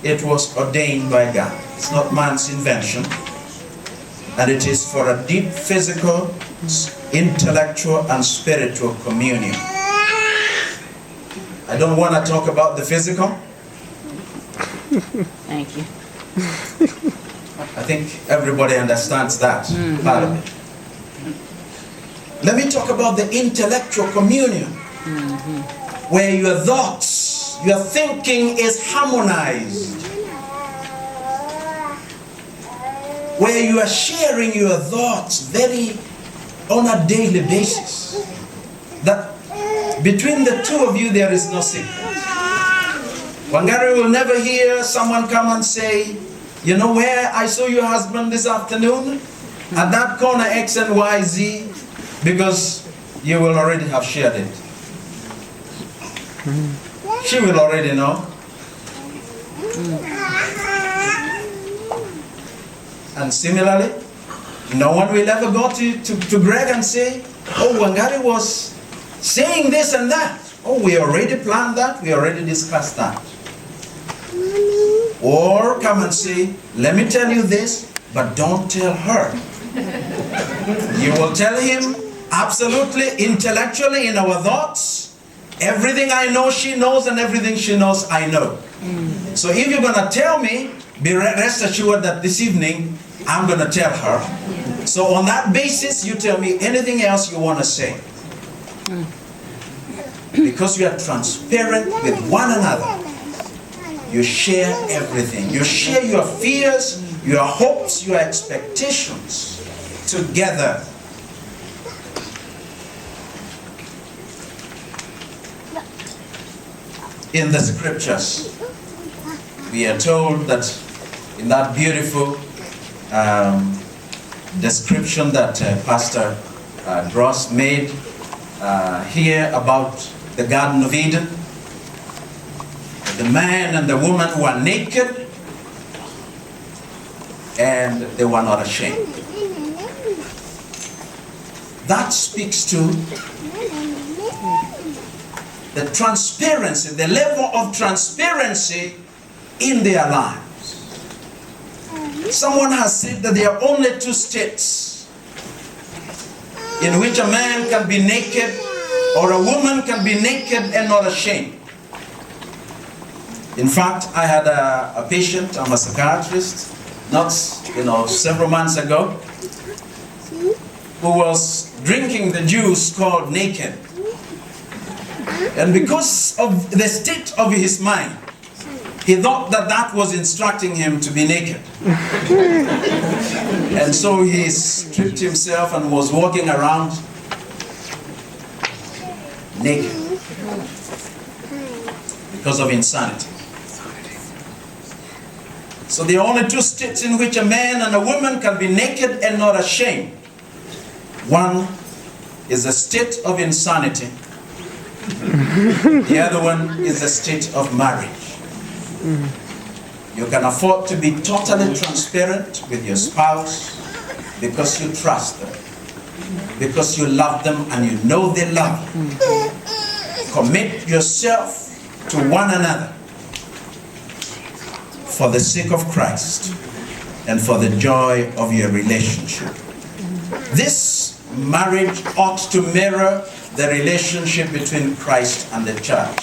it was ordained by God. It's not man's invention. And it is for a deep physical, intellectual, and spiritual communion. I don't want to talk about the physical. Thank you. I think everybody understands that part of it. Let me talk about the intellectual communion, where your thoughts, your thinking is harmonized, where you are sharing your thoughts on a daily basis. That between the two of you there is no secret. Wangari will never hear someone come and say, you know where I saw your husband this afternoon? At that corner X and Y, Z, because you will already have shared it. She will already know. And similarly, no one will ever go to Greg and say, oh, Wangari was saying this and that. Oh, we already planned that, we already discussed that. Or come and say, let me tell you this, but don't tell her. You will tell him absolutely, intellectually, in our thoughts, everything I know she knows, and everything she knows I know. So if you're going to tell me, be rest assured that this evening I'm going to tell her. So on that basis, you tell me anything else you want to say. Because you are transparent with one another. You share everything. You share your fears, your hopes, your expectations together. In the scriptures, we are told that in that beautiful description that Pastor Dross made here about the Garden of Eden, the man and the woman were naked and they were not ashamed. That speaks to the transparency, the level of transparency in their lives. Someone has said that there are only two states in which a man can be naked or a woman can be naked and not ashamed. In fact, I had a patient, I'm a psychiatrist, several months ago, who was drinking the juice called naked. And because of the state of his mind, he thought that that was instructing him to be naked. And so he stripped himself and was walking around naked because of insanity. So there are only two states in which a man and a woman can be naked and not ashamed. One is the state of insanity. The other one is the state of marriage. You can afford to be totally transparent with your spouse because you trust them, because you love them and you know they love you. Commit yourself to one another for the sake of Christ and for the joy of your relationship. This marriage ought to mirror the relationship between Christ and the church.